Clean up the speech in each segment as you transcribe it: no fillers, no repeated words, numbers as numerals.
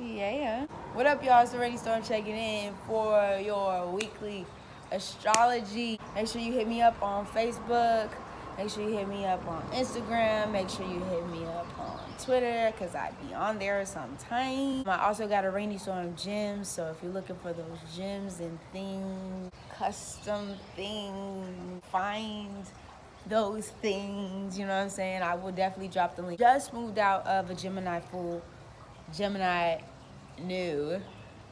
Yeah. What up, y'all? It's araneaestorm checking in for your weekly astrology. Make sure you hit me up on Facebook. Make sure you hit me up on Instagram. Make sure you hit me up on Twitter, because I be on there sometime. I also got araneaestorm gems, so if you're looking for those gems and things, custom things, find those things, you know what I'm saying? I will definitely drop the link. Just moved out of a Gemini new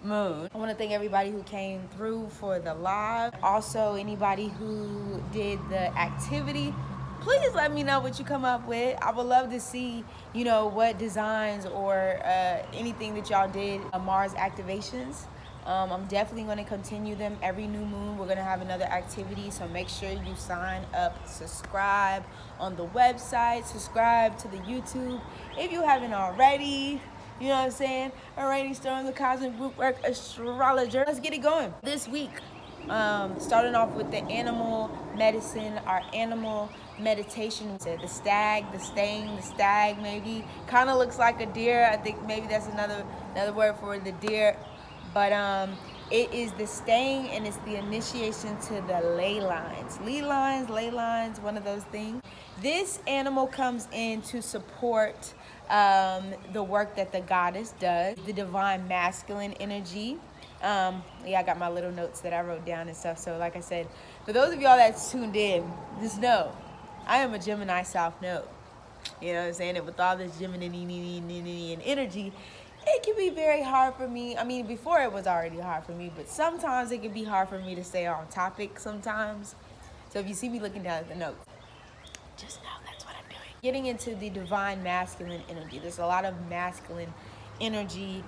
moon. I want to thank everybody who came through for the live. Also, anybody who did the activity, please let me know what you come up with. I would love to see, what designs or anything that y'all did. Mars activations. I'm definitely going to continue them every new moon. We're going to have another activity, so make sure you sign up, subscribe on the website, subscribe to the YouTube if you haven't already. You know what I'm saying? araneaestorm, the cosmic group work astrologer. Let's get it going. This week, starting off with the animal medicine, our animal meditation. The stag, the staying, the stag maybe. Kind of looks like a deer. I think maybe that's another word for the deer. But it is the staying, and it's the initiation to the ley lines. Ley lines, one of those things. This animal comes in to support the work that the goddess does, the divine masculine energy. I got my little notes that I wrote down and stuff. So like I said, for those of y'all that's tuned in, just know I am a Gemini South Node. You know what I'm saying? And with all this Gemini and energy, it can be very hard for me. I mean, before it was already hard for me, but sometimes it can be hard for me to stay on topic sometimes. So if you see me looking down at the notes, just know that's what I'm doing. Getting into the divine masculine energy. There's a lot of masculine energy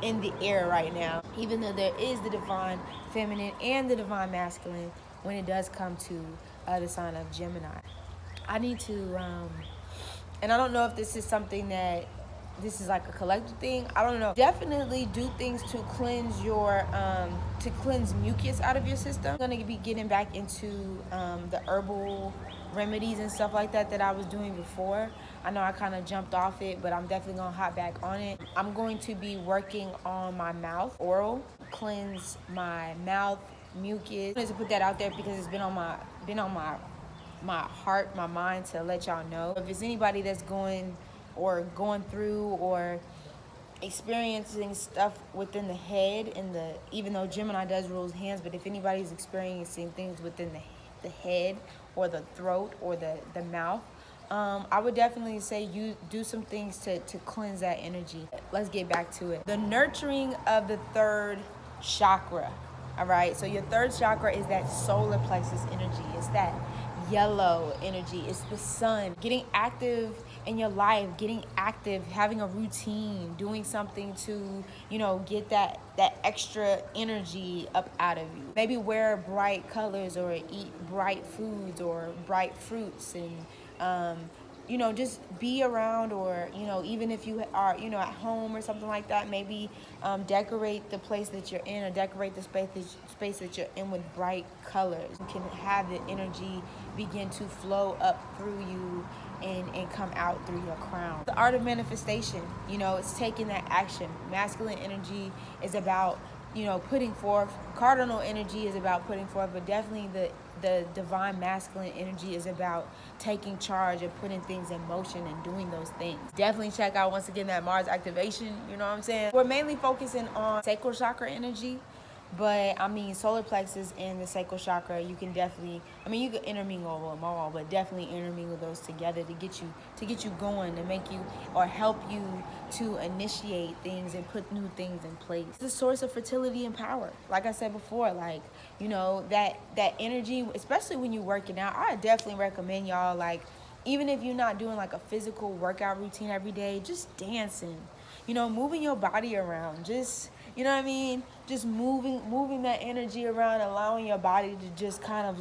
in the air right now, even though there is the divine feminine and the divine masculine when it does come to the sign of Gemini. I need to, and I don't know if this is something that this is like a collective thing. I don't know. Definitely do things to cleanse your, to cleanse mucus out of your system. I'm gonna be getting back into the herbal remedies and stuff like that I was doing before. I know I kind of jumped off it, but I'm definitely gonna hop back on it. I'm going to be working on my mouth, oral, cleanse my mouth, mucus. I wanted to put that out there because it's been on my heart, my mind, to let y'all know. If it's anybody that's going through or experiencing stuff within the head, even though Gemini does rule hands, but if anybody's experiencing things within the head or the throat or the mouth, I would definitely say you do some things to cleanse that energy. Let's get back to it. The nurturing of the third chakra. All right, so your third chakra is that solar plexus energy. It's that yellow energy. It's the sun. Getting active in your life, getting active, having a routine, doing something to, get that extra energy up out of you. Maybe wear bright colors or eat bright foods or bright fruits, and just be around, or even if you are at home or something like that, maybe decorate the place that you're in, or decorate the space that you're in with bright colors. You can have the energy begin to flow up through you and come out through your crown. The art of manifestation, it's taking that action. Masculine energy is about putting forth. Cardinal energy is about putting forth, but definitely the divine masculine energy is about taking charge and putting things in motion and doing those things. Definitely check out, once again, that Mars activation. You know what I'm saying? We're mainly focusing on sacral chakra energy, but solar plexus and the sacral chakra, you can definitely, you can intermingle them all, but definitely intermingle those together to get you going, to make you or help you to initiate things and put new things in place. It's the source of fertility and power. Like I said before, that energy, especially when you're working out, I definitely recommend y'all, even if you're not doing a physical workout routine every day, just dancing, moving your body around, just, just moving that energy around, allowing your body to just kind of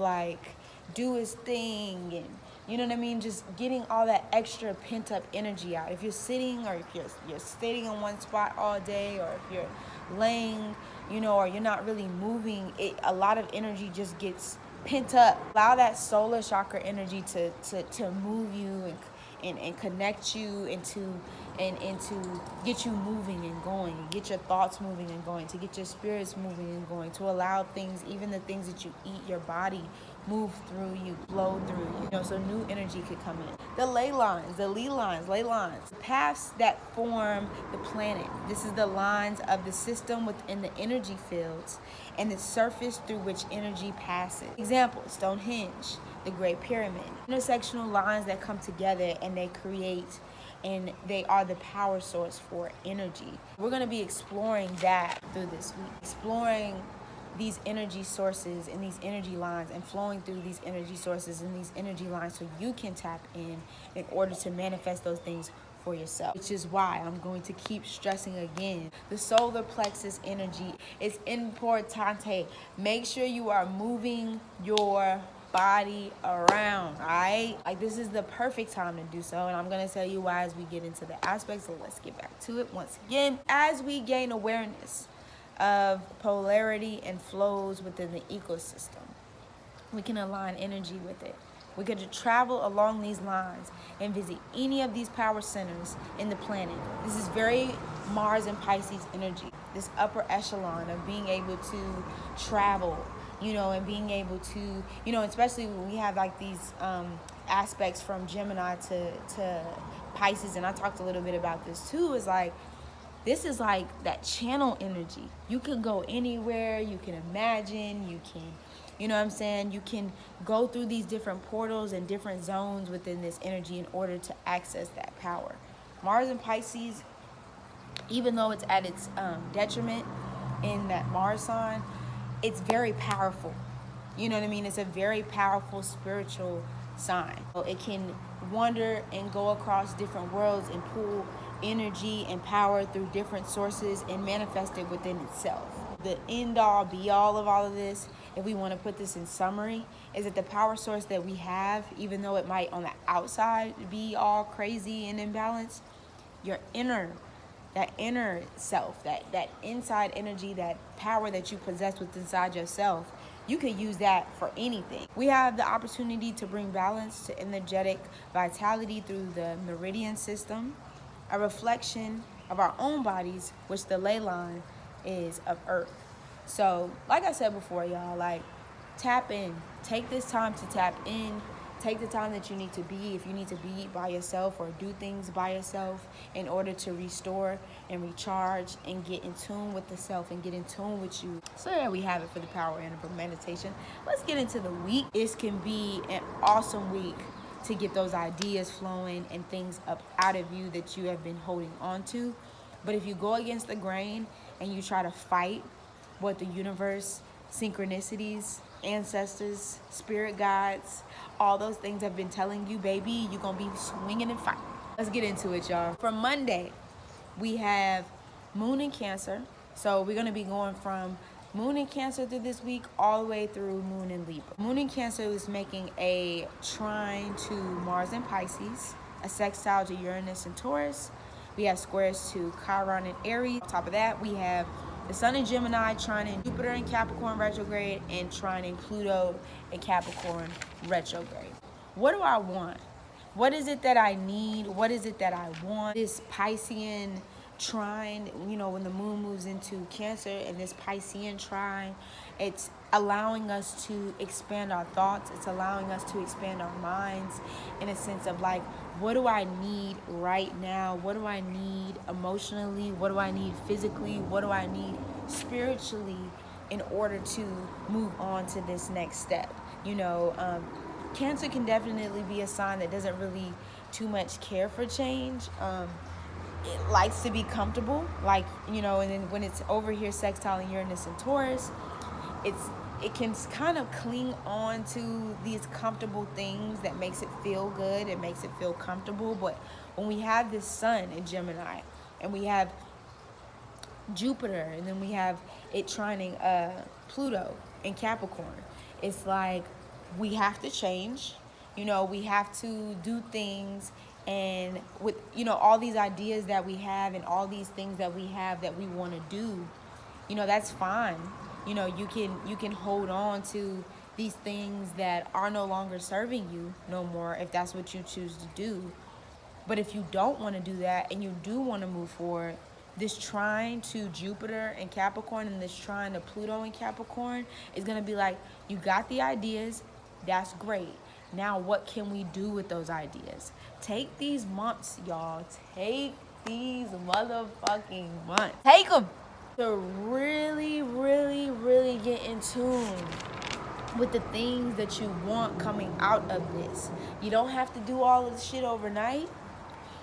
do its thing, and just getting all that extra pent-up energy out. If you're sitting, or if you're sitting in one spot all day, or if you're laying, or you're not really moving, a lot of energy just gets pent up. Allow that solar chakra energy to move you and connect you and to get you moving and going get your thoughts moving and going, to get your spirits moving and going, to allow things, even the things that you eat, your body, move through you, flow through you. So new energy could come in. The ley lines, ley lines, paths that form the planet. This is the lines of the system within the energy fields and the surface through which energy passes. Example, Stonehenge, the Great Pyramid. Intersectional lines that come together and they create, and they are the power source for energy. We're going to be exploring that through this week, exploring these energy sources and these energy lines and flowing through these energy sources and these energy lines so you can tap in order to manifest those things for yourself. Which is why I'm going to keep stressing again, the solar plexus energy is importante. Make sure you are moving your body around, all right? Like, this is the perfect time to do so, and I'm going to tell you why as we get into the aspects. So let's get back to it once again. As we gain awareness of polarity and flows within the ecosystem, we can align energy with it. We could travel along these lines and visit any of these power centers in the planet. This is very Mars and Pisces energy, this upper echelon of being able to travel, and being able to, especially when we have like these aspects from Gemini to Pisces, and I talked a little bit about this too, is like, this is like that channel energy. You can go anywhere, you can imagine, you can, you can go through these different portals and different zones within this energy in order to access that power. Mars and Pisces, even though it's at its detriment in that Mars sign, it's very powerful. You know what I mean? It's a very powerful spiritual sign. So it can wander and go across different worlds and pull energy and power through different sources and manifest it within itself. The end all be all of all of this, if we want to put this in summary, is that the power source that we have, even though it might on the outside be all crazy and imbalanced, your that inner self, that inside energy, that power that you possess within inside yourself, you could use that for anything. We have the opportunity to bring balance to energetic vitality through the meridian system, a reflection of our own bodies, which the ley line is of Earth. So, like I said before, y'all, like, tap in. Take this time to tap in. Take the time that you need to be, if you need to be by yourself or do things by yourself in order to restore and recharge and get in tune with the self and get in tune with you. So there we have it for the power and for meditation. Let's get into the week. This can be an awesome week to get those ideas flowing and things up out of you that you have been holding on to. But if you go against the grain and you try to fight what the universe, synchronicities, ancestors, spirit guides, all those things have been telling you, baby, you're gonna be swinging and fighting. Let's get into it, y'all. For Monday, we have Moon in Cancer. So we're gonna be going from Moon in Cancer through this week all the way through Moon in Libra. Moon in Cancer is making a trine to Mars and Pisces, a sextile to Uranus and Taurus. We have squares to Chiron and Aries. On top of that, we have the Sun in Gemini, trine in Jupiter in Capricorn retrograde, and trine in Pluto in Capricorn retrograde. What do I want? What is it that I need? What is it that I want? This Piscean trine, when the moon moves into Cancer, and this Piscean trine, it's allowing us to expand our thoughts. It's allowing us to expand our minds in a sense of like, what do I need right now? What do I need emotionally? What do I need physically? What do I need spiritually in order to move on to this next step? Cancer can definitely be a sign that doesn't really too much care for change. It likes to be comfortable, and then when it's over here sextile in Uranus and Taurus, it can kind of cling on to these comfortable things that makes it feel good, it makes it feel comfortable. But when we have this Sun in Gemini, and we have Jupiter, and then we have it trining Pluto in Capricorn, it's like we have to change, we have to do things. And with all these ideas that we have and all these things that we have that we want to do, that's fine. You can hold on to these things that are no longer serving you no more if that's what you choose to do. But if you don't want to do that and you do want to move forward, this trine to Jupiter and Capricorn and this trine to Pluto and Capricorn is going to be like, you got the ideas, that's great. Now what can we do with those ideas? Take these months, y'all. Take these motherfucking months. Take them to really, really, really get in tune with the things that you want coming out of this. You don't have to do all of the shit overnight.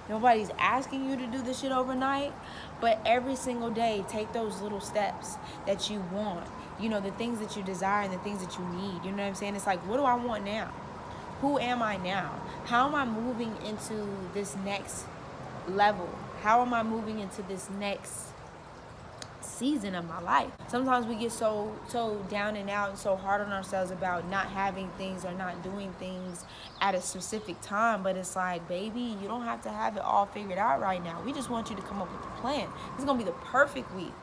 Nobody's asking you to do this shit overnight, but every single day, take those little steps that you want. You know, the things that you desire and the things that you need. You know what I'm saying? It's like, what do I want now? Who am I now? How am I moving into this next level? How am I moving into this next season of my life? Sometimes we get so down and out and so hard on ourselves about not having things or not doing things at a specific time, but it's like, baby, you don't have to have it all figured out right now. We just want you to come up with a plan. This is gonna be the perfect week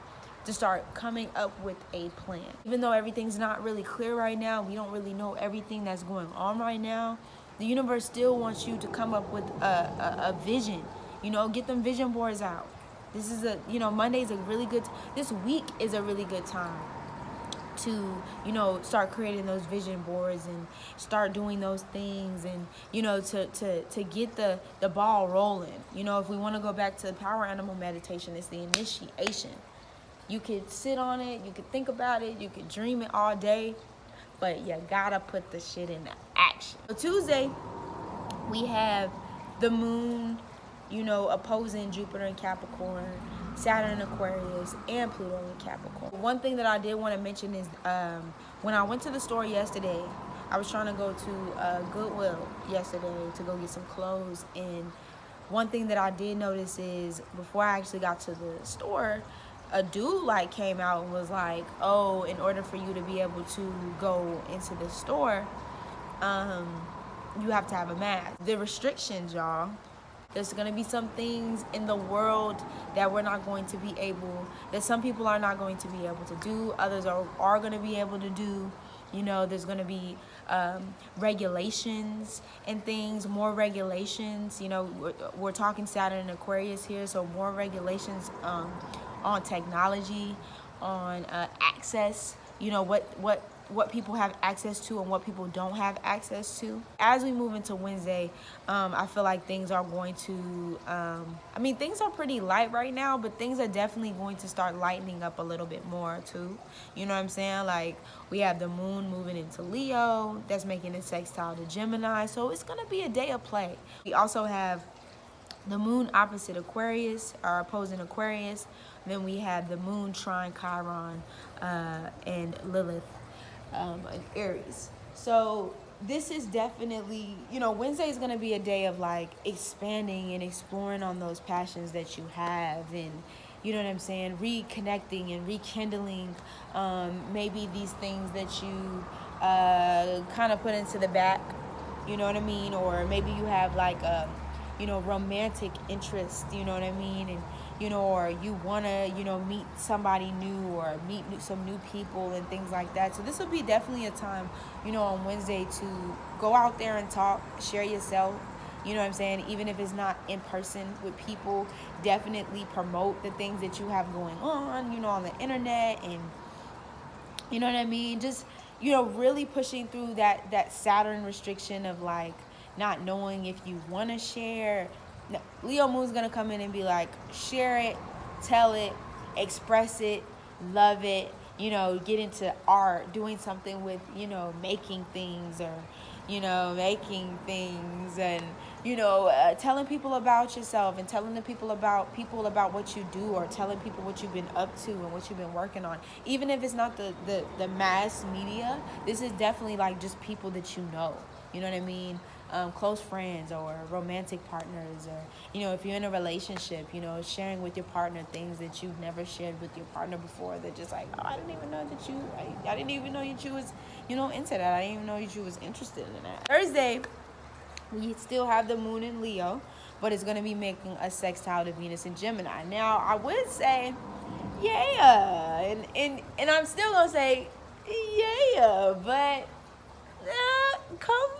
to start coming up with a plan. Even though everything's not really clear right now, we don't really know everything that's going on right now, the universe still wants you to come up with a vision. You know, get them vision boards out. This is Monday's a really good, this week is a really good time to, start creating those vision boards and start doing those things and, to get the ball rolling. If we want to go back to the power animal meditation, it's the initiation. You could sit on it, you could think about it, you could dream it all day, but you gotta put the shit into action. So Tuesday, we have the moon, opposing Jupiter in Capricorn, Saturn in Aquarius, and Pluto in Capricorn. One thing that I did want to mention is when I went to the store yesterday, I was trying to go to Goodwill yesterday to go get some clothes, and one thing that I did notice is before I actually got to the store, a dude came out and was like, oh, in order for you to be able to go into the store, you have to have a mask. The restrictions, y'all. There's going to be some things in the world that we're not going to be able, that some people are not going to be able to do, others are going to be able to do. There's going to be regulations and things, more regulations. We're talking Saturn and Aquarius here, so more regulations on technology, on access, what people have access to and what people don't have access to. As we move into Wednesday, I feel like things are going to, things are pretty light right now, but things are definitely going to start lightening up a little bit more too. You know what I'm saying? Like, we have the moon moving into Leo, that's making a sextile to Gemini, so it's gonna be a day of play. We also have the moon opposite Aquarius, or opposing Aquarius. Then we have the moon trine Chiron and Lilith in Aries. So this is definitely, Wednesday is going to be a day of expanding and exploring on those passions that you have, and you know what I'm saying, reconnecting and rekindling maybe these things that you kind of put into the back, you know what I mean, or maybe you have romantic interest, you know what I mean, and or you want to, meet somebody new or meet some new people and things like that. So this will be definitely a time, on Wednesday to go out there and talk, share yourself, you know what I'm saying? Even if it's not in person with people, definitely promote the things that you have going on, on the internet, and you know what I mean? Just, really pushing through that Saturn restriction of not knowing if you want to share. No, Leo moon's gonna come in and be like, share it, tell it, express it, love it, get into art, doing something with, making things, or, making things, and, telling people about yourself, and telling the people about what you do, or telling people what you've been up to and what you've been working on. Even if it's not the mass media, this is definitely just people that you know what I mean? Close friends or romantic partners, or if you're in a relationship, sharing with your partner things that you've never shared with your partner before. They're just like, oh, I didn't even know that I didn't even know that you was into that. I didn't even know that you was interested in that. Thursday, we still have the moon in Leo, but it's going to be making a sextile to Venus in Gemini. Now, I would say yeah, and I'm still gonna say yeah, but come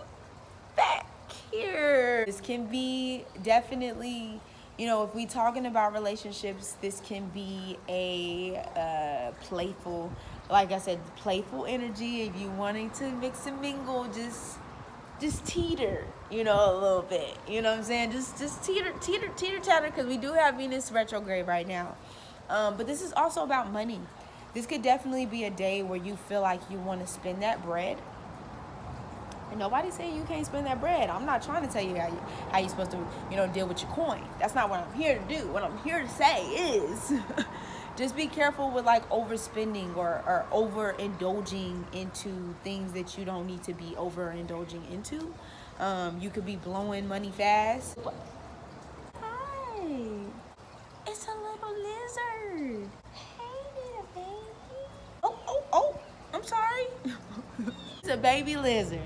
back here. This can be definitely, You know, if we talking about relationships, this can be a playful, like I said, playful energy. If you wanting to mix and mingle, just teeter, you know, a little bit. You know what I'm saying? Just teeter tatter, because we do have Venus retrograde right now. But this is also about money. This could definitely be a day where you feel like you want to spend that bread. And nobody's saying you can't spend that bread. I'm not trying to tell you how you're supposed to, you know, deal with your coin. That's not what I'm here to do. What I'm here to say is just be careful with like overspending or overindulging into things that you don't need to be overindulging into. You could be blowing money fast. Hi, it's a little lizard. Hey there, baby. Oh, I'm sorry. It's a baby lizard.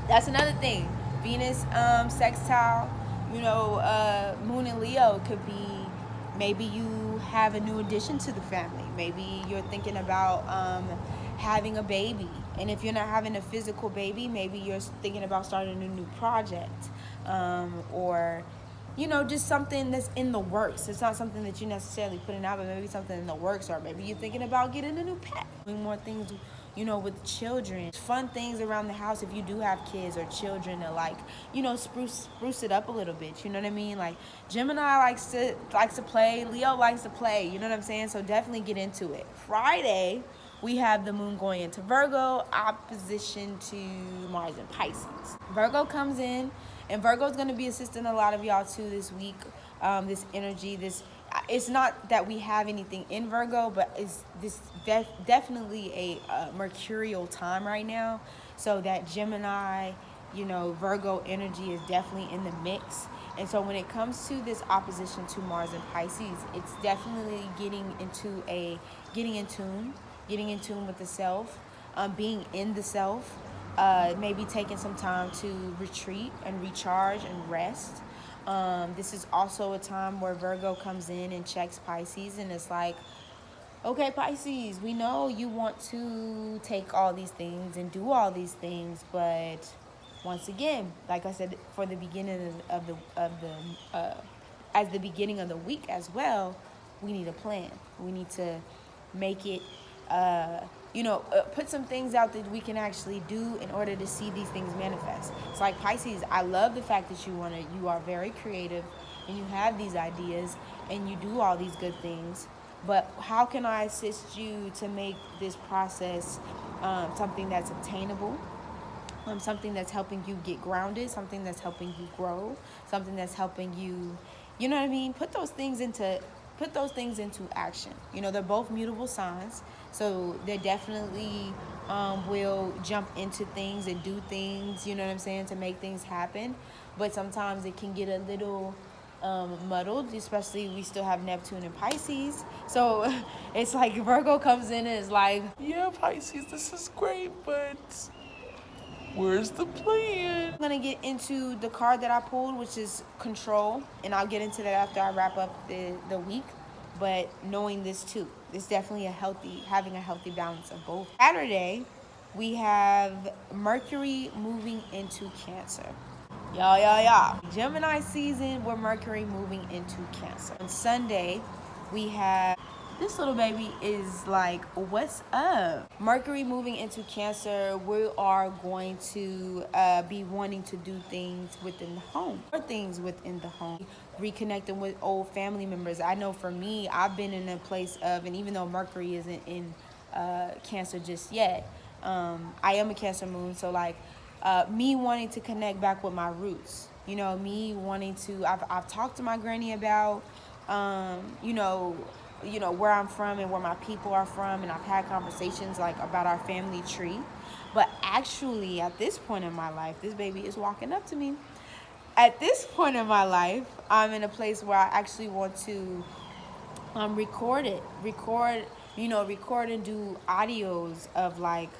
That's another thing. Venus sextile, you know, Moon and Leo could be, maybe you have a new addition to the family. Maybe you're thinking about having a baby. And if you're not having a physical baby, maybe you're thinking about starting a new project. Or, you know, just something that's in the works. It's not something that you're necessarily putting out, but maybe something in the works. Or maybe you're thinking about getting a new pet. Doing more things, you know, with children. Fun things around the house if you do have kids or children to, like, you know, spruce it up a little bit. You know what I mean? Like, Gemini likes to play. Leo likes to play. You know what I'm saying? So definitely get into it. Friday, we have the moon going into Virgo, opposition to Mars and Pisces. Virgo comes in, and Virgo's going to be assisting a lot of y'all too this week. This energy, it's not that we have anything in Virgo, but it's this definitely a mercurial time right now. So that Gemini, you know, Virgo energy is definitely in the mix. And so when it comes to this opposition to Mars and Pisces, it's definitely getting in tune with the self, being in the self, maybe taking some time to retreat and recharge and rest. This is also a time where Virgo comes in and checks Pisces, and it's like, okay, Pisces, we know you want to take all these things and do all these things, but once again, like I said, for the beginning as the beginning of the week as well, we need a plan. We need to make it, put some things out that we can actually do in order to see these things manifest. It's like Pisces, I love the fact that you are very creative and you have these ideas and you do all these good things. But how can I assist you to make this process something that's obtainable, something that's helping you get grounded, something that's helping you grow, something that's helping you, you know what I mean? Put those things into action. You know, they're both mutable signs, so they definitely will jump into things and do things, you know what I'm saying, to make things happen. But sometimes it can get a little muddled, especially we still have Neptune and Pisces. So it's like Virgo comes in and is like, yeah, Pisces, this is great, but where's the plan? I'm going to get into the card that I pulled, which is control, and I'll get into that after I wrap up the week. But knowing this too, it's definitely having a healthy balance of both. Saturday, we have Mercury moving into Cancer. Y'all. Gemini season with Mercury moving into Cancer. On Sunday, we have, this little baby is like, what's up? Mercury moving into Cancer, we are going to be wanting to do things within the home. Or things within the home. Reconnecting with old family members. I know for me, I've been in a place of, and even though Mercury isn't in Cancer just yet, I am a Cancer moon, so like, me wanting to connect back with my roots, you know, me wanting to, I've talked to my granny about, you know, where I'm from and where my people are from, and I've had conversations like about our family tree. But actually, at this point in my life, this baby is walking up to me. At this point in my life, I'm in a place where I actually want to record and do audios of like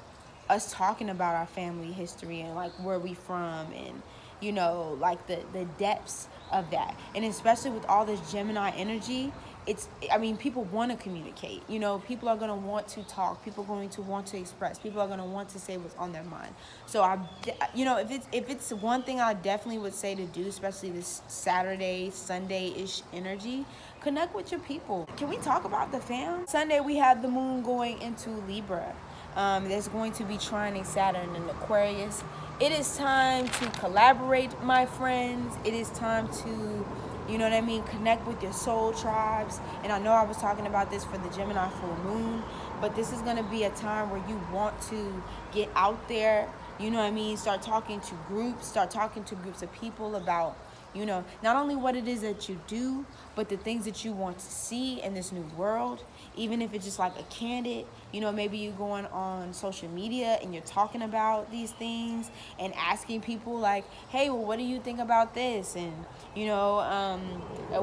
us talking about our family history and like where we from, and you know, like the depths of that. And especially with all this Gemini energy, people want to communicate. You know, people are going to want to talk. People are going to want to express. People are going to want to say what's on their mind. So if it's one thing I definitely would say to do, especially this Saturday, Sunday-ish energy, connect with your people. Can we talk about the fam? Sunday, we have the moon going into Libra. There's going to be trining Saturn in Aquarius. It is time to collaborate, my friends. It is time to, you know what I mean, connect with your soul tribes. And I know I was talking about this for the Gemini full moon, but this is going to be a time where you want to get out there, you know what I mean, start talking to groups of people about, you know, not only what it is that you do, but the things that you want to see in this new world. Even if it's just like a candid, you know, maybe you're going on social media and you're talking about these things and asking people like, hey, well, what do you think about this? And, you know,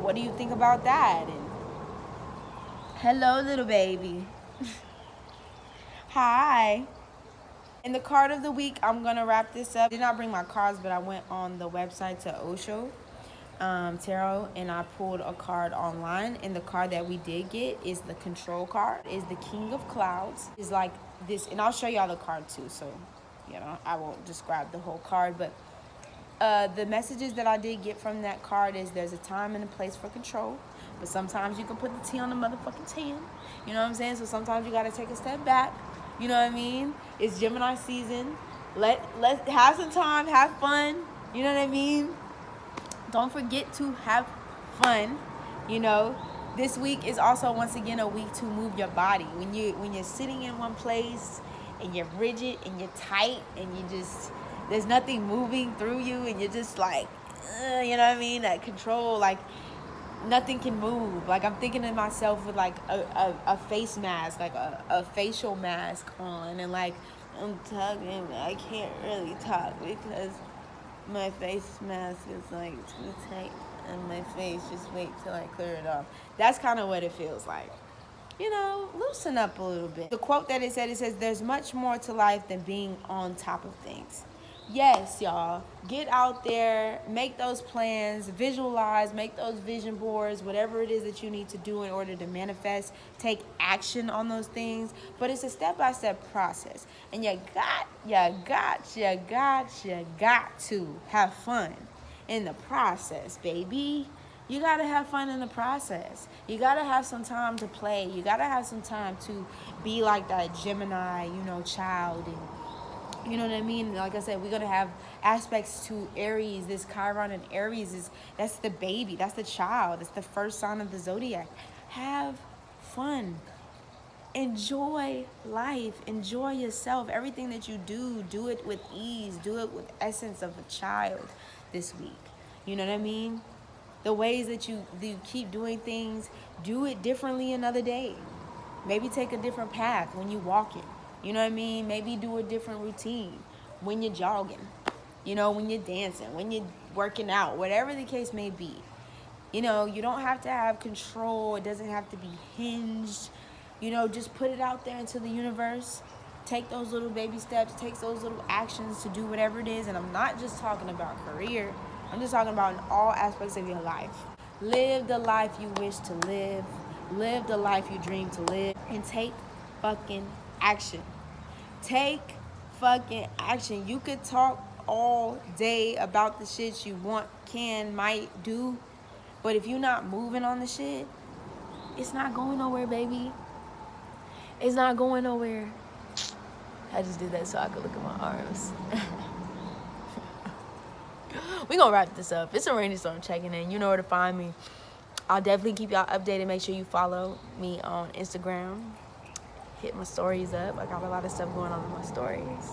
what do you think about that? And hello, little baby. Hi. In the card of the week, I'm going to wrap this up. I did not bring my cards, but I went on the website to Osho Tarot, and I pulled a card online, and the card that we did get is the control card, is the King of Clouds. Is like this, and I'll show y'all the card too, so, you know, I won't describe the whole card, but the messages that I did get from that card is there's a time and a place for control, but sometimes you can put the T on the motherfucking 10, you know what I'm saying? So sometimes you got to take a step back, you know what I mean? It's Gemini season. Let's have some time, have fun, you know what I mean? Don't forget to have fun, you know. This week is also, once again, a week to move your body. When you're sitting in one place and you're rigid and you're tight and there's nothing moving through you and you're just like, you know what I mean? That control, like nothing can move. Like I'm thinking of myself with like a face mask, like a facial mask on, and like I'm talking, I can't really talk because my face mask is like too tight and my face, just wait till I clear it off. That's kind of what it feels like. You know, loosen up a little bit. The quote that it says, there's much more to life than being on top of things. Yes, y'all, get out there, make those plans, visualize, make those vision boards, whatever it is that you need to do in order to manifest, take action on those things. But it's a step-by-step process. And you got to have fun in the process, baby. You got to have fun in the process. You got to have some time to play. You got to have some time to be like that Gemini, you know, child. And you know what I mean? Like I said, we're going to have aspects to Aries. This Chiron in Aries, that's the baby. That's the child. It's the first sign of the zodiac. Have fun. Enjoy life. Enjoy yourself. Everything that you do it with ease. Do it with essence of a child this week. You know what I mean? The ways that you keep doing things, do it differently another day. Maybe take a different path when you're walking. You know what I mean? Maybe do a different routine when you're jogging, you know, when you're dancing, when you're working out, whatever the case may be. You know, you don't have to have control. It doesn't have to be hinged. You know, just put it out there into the universe. Take those little baby steps. Take those little actions to do whatever it is. And I'm not just talking about career. I'm just talking about in all aspects of your life. Live the life you wish to live. Live the life you dream to live. And take fucking action. Take fucking action. You could talk all day about the shit you want, can, might, do. But if you're not moving on the shit, it's not going nowhere, baby. It's not going nowhere. I just did that so I could look at my arms. We're going to wrap this up. It's araneaestorm checking in. You know where to find me. I'll definitely keep y'all updated. Make sure you follow me on Instagram. Hit my stories up. I got a lot of stuff going on in my stories.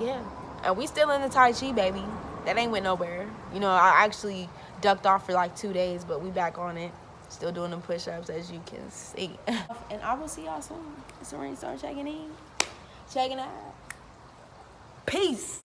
Yeah. And we still in the Tai Chi, baby. That ain't went nowhere. You know, I actually ducked off for like 2 days, but we back on it. Still doing them push-ups, as you can see. And I will see y'all soon. It's araneaestorm checking in. Checking out. Peace.